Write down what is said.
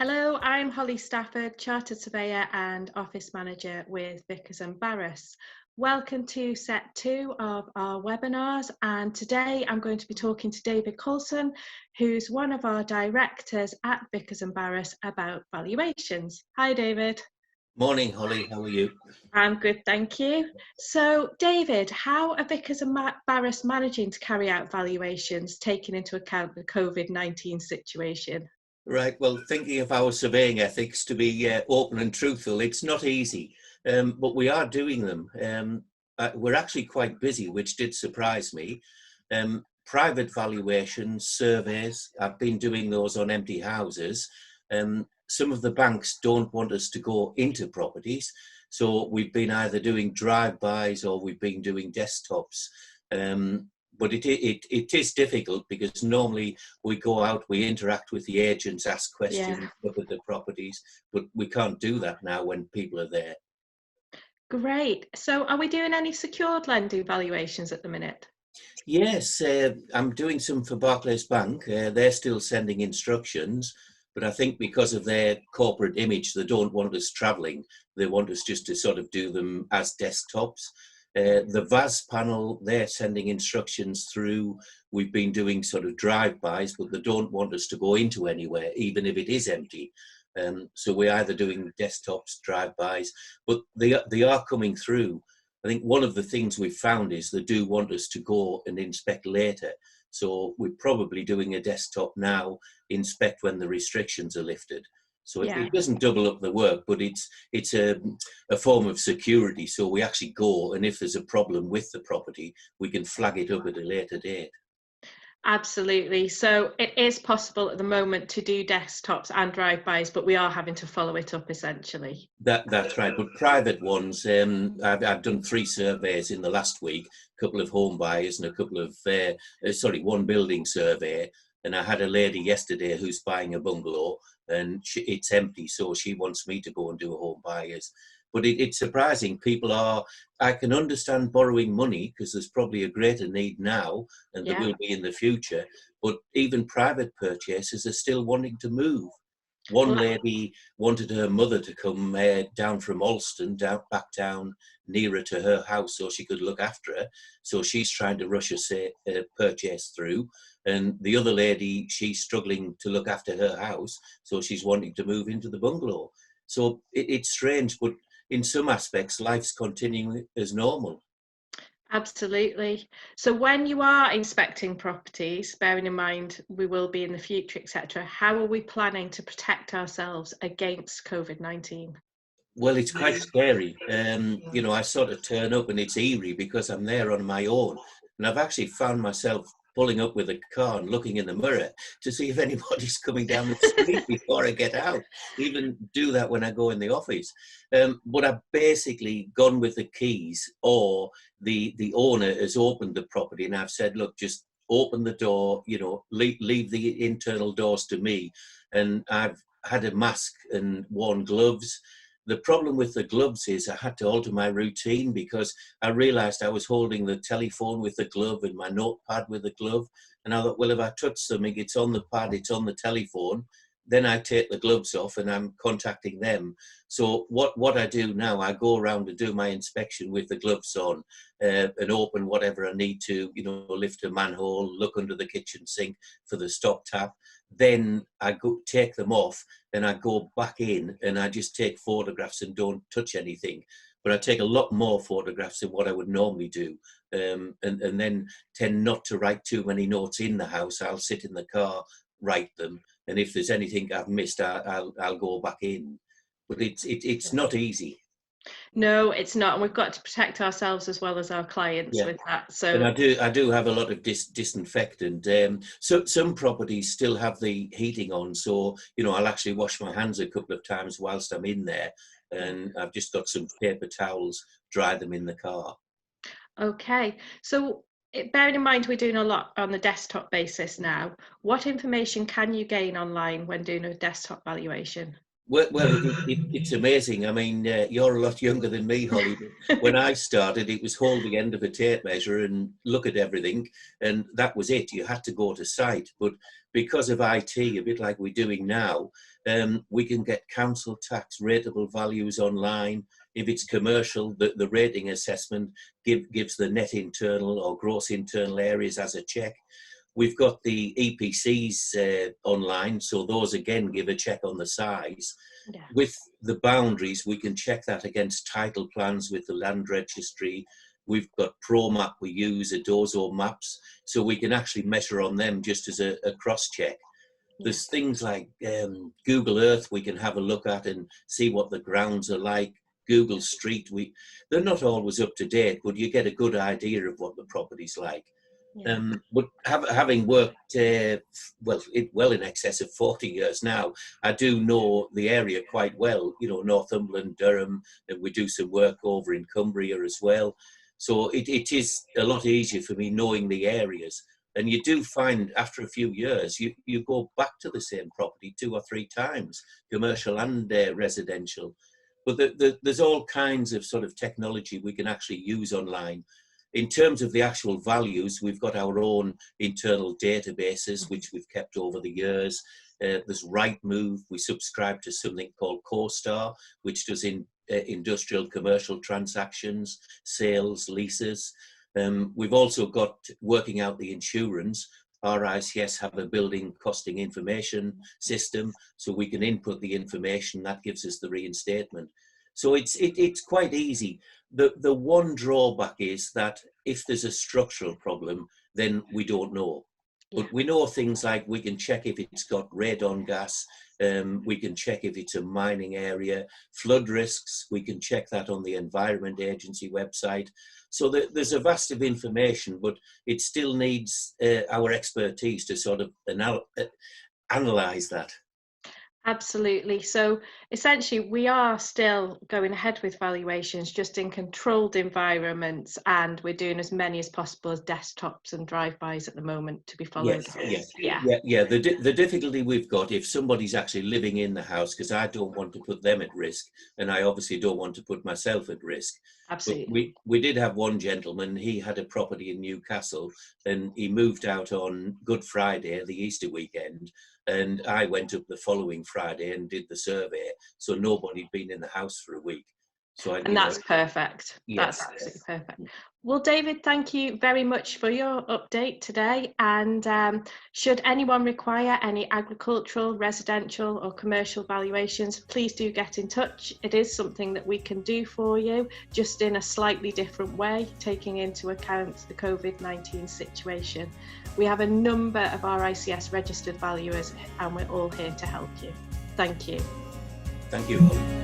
Hello, I'm Holly Stafford, Chartered Surveyor and Office Manager with Vickers Barrass. Welcome to set 2 of our webinars, and today I'm going to be talking to David Coulson, who's one of our directors at Vickers Barrass about valuations. Hi David. Morning, Holly. How are you? I'm good, thank you. So David, how are Vickers Barrass managing to carry out valuations, taking into account the COVID-19 situation? Right. Well, thinking of our surveying ethics, to be open and truthful, it's not easy, but we are doing them. We're actually quite busy, which did surprise me. Private valuations, surveys, I've been doing those on empty houses. Some of the banks don't want us to go into properties, so we've been either doing drive-bys or we've been doing desktops. But it is difficult because normally we go out, we interact with the agents, ask Yeah. questions, look at the properties, but we can't do that now when people are there. Great. So are we doing any secured lending valuations at the minute? Yes, I'm doing some for Barclays Bank. They're still sending instructions, but I think because of their corporate image, they don't want us travelling. They want us just to sort of do them as desktops. The VAS panel, they're sending instructions through. We've been doing sort of drive-bys, but they don't want us to go into anywhere, even if it is empty. So we're either doing desktops, drive-bys, but they are coming through. I think one of the things we've found is they do want us to go and inspect later. So we're probably doing a desktop now, inspect when the restrictions are lifted. So Yeah, it doesn't double up the work, but it's a form of security. So we actually go, and if there's a problem with the property, we can flag it up at a later date. absolutely. So it is possible at the moment to do desktops and drive-bys, but we are having to follow it up essentially. That's right. But private ones, I've done 3 surveys in the last week, a couple of home buyers and a couple of, one building survey. And I had a lady yesterday who's buying a bungalow and it's empty. So she wants me to go and do a home buyers. But it's surprising. I can understand borrowing money because there's probably a greater need now and there Yeah. will be in the future. But even private purchasers are still wanting to move. One Well, lady wanted her mother to come down from Alston, back down nearer to her house so she could look after her. So she's trying to rush a purchase through. And the other lady, she's struggling to look after her house. So she's wanting to move into the bungalow. So it's strange, but in some aspects, life's continuing as normal. absolutely. So when you are inspecting properties, bearing in mind we will be in the future, etc., how are we planning to protect ourselves against COVID-19? Well, it's quite scary. I sort of turn up and it's eerie because I'm there on my own. And I've actually found myself pulling up with a car and looking in the mirror to see if anybody's coming down the street before I get out. Even do that when I go in the office. But I've basically gone with the keys, or the owner has opened the property and I've said, look, just open the door, leave the internal doors to me. And I've had a mask and worn gloves. The problem with the gloves is I had to alter my routine because I realized I was holding the telephone with the glove and my notepad with the glove. And I thought, well, if I touch something, it's on the pad, it's on the telephone. Then I take the gloves off and I'm contacting them. So what I do now, I go around and do my inspection with the gloves on and open whatever I need to, lift a manhole, look under the kitchen sink for the stop tap. Then I go take them off, then I go back in and I just take photographs and don't touch anything. But I take a lot more photographs than what I would normally do, and then tend not to write too many notes in the house. I'll sit in the car, write them, and if there's anything I've missed, I'll go back in. But it's not easy. No, it's not. And we've got to protect ourselves as well as our clients Yeah. with that. And So I do have a lot of disinfectant. So some properties still have the heating on, so I'll actually wash my hands a couple of times whilst I'm in there, and I've just got some paper towels, dry them in the car. okay. So bearing in mind we're doing a lot on the desktop basis now, what information can you gain online when doing a desktop valuation? It's amazing. I mean, you're a lot younger than me, Holly. But when I started, it was hold the end of a tape measure and look at everything, and that was it. You had to go to site. But because of IT, a bit like we're doing now, we can get council tax rateable values online. If it's commercial, the rating assessment gives the net internal or gross internal areas as a check. We've got the EPCs online, so those again give a check on the size. Yeah. With the boundaries, we can check that against title plans with the land registry. We've got ProMap we use, Adozo maps, so we can actually measure on them just as a cross-check. Yeah. There's things like Google Earth we can have a look at and see what the grounds are like. Google Street, they're not always up to date, but you get a good idea of what the property's like. Yeah. But having worked well in excess of 40 years now, I do know the area quite well. You know, Northumberland, Durham, and we do some work over in Cumbria as well. So it is a lot easier for me knowing the areas. And you do find after a few years, you go back to the same property 2 or 3 times, commercial and residential. But there's all kinds of sort of technology we can actually use online. In terms of the actual values, we've got our own internal databases, which we've kept over the years. There's Rightmove. We subscribe to something called CoStar, which does industrial commercial transactions, sales, leases. We've also got working out the insurance. RICS have a building costing information system, so we can input the information that gives us the reinstatement. So it's quite easy. The one drawback is that if there's a structural problem, then we don't know. But we know things like we can check if it's got radon gas, we can check if it's a mining area, flood risks, we can check that on the Environment Agency website. So there's a vast of information, but it still needs our expertise to sort of analyse that. Absolutely. So essentially, we are still going ahead with valuations, just in controlled environments, and we're doing as many as possible as desktops and drive-bys at the moment to be followed. Yeah. The difficulty we've got, if somebody's actually living in the house, because I don't want to put them at risk, and I obviously don't want to put myself at risk. Absolutely. But we did have one gentleman, he had a property in Newcastle, and he moved out on Good Friday, the Easter weekend, and I went up the following Friday and did the survey, so nobody'd been in the house for a week. So that's perfect. Yes, that's absolutely perfect. Well, David, thank you very much for your update today. And should anyone require any agricultural, residential or commercial valuations, please do get in touch. It is something that we can do for you, just in a slightly different way, taking into account the COVID-19 situation. We have a number of RICS registered valuers, and we're all here to help you. Thank you. Thank you, Holly.